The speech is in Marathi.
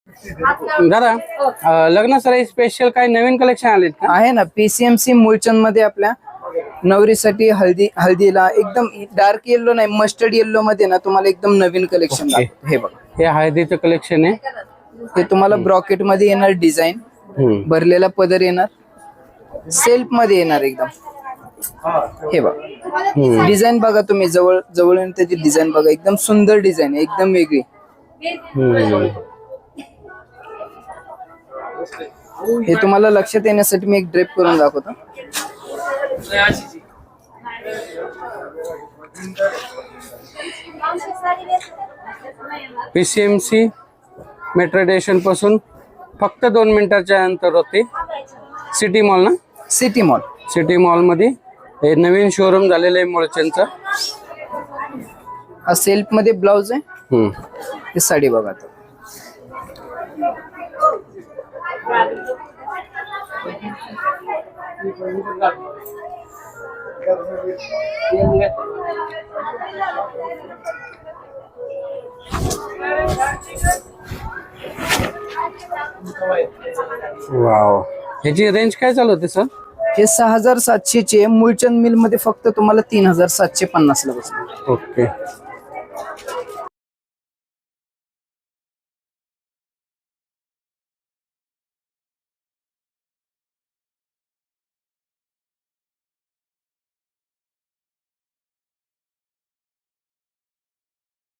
दादा लग्न सराई स्पेशल काही नवीन कलेक्शन आलेत का? आहे ना, पीसीएमसी मूळचंद मध्ये आपल्या नवरीसाठी हळदीला एकदम डार्क येल्लो नाही, मस्टर्ड येल्लो मध्ये ना तुम्हाला एकदम नवीन कलेक्शन Okay. हे बघा. हे हळदीचं कलेक्शन आहे. हे तुम्हाला ब्रॉकेट मध्ये येणार डिझाईन, भरलेला पदर येणार, सेल्फ मध्ये येणार एकदम. हे बघा डिझाईन बघा तुम्ही, जवळ जवळ त्याची डिझाईन बघा, एकदम सुंदर डिझाईन आहे, एकदम वेगळी. हे तुम्हाला लक्षात येण्यासाठी मी एक ड्रेप करून दाखवतो. पीसीएमसी मेट्रो स्टेशन पासून फक्त 2 मिनिटाच्या अंतरावरती सिटी मॉल ना, सिटी मॉल मध्ये हे नवीन शोरूम झालेलं आहे मुळचंदचं. हा सेल्फ मध्ये ब्लाउज आहे. हे साडी बघा आता. वाव, ह्याची रेंज काय चालू होते सर? हे 6700 चे मूळचंद मिल मध्ये फक्त तुम्हाला 3750 ला बसणार. ओके.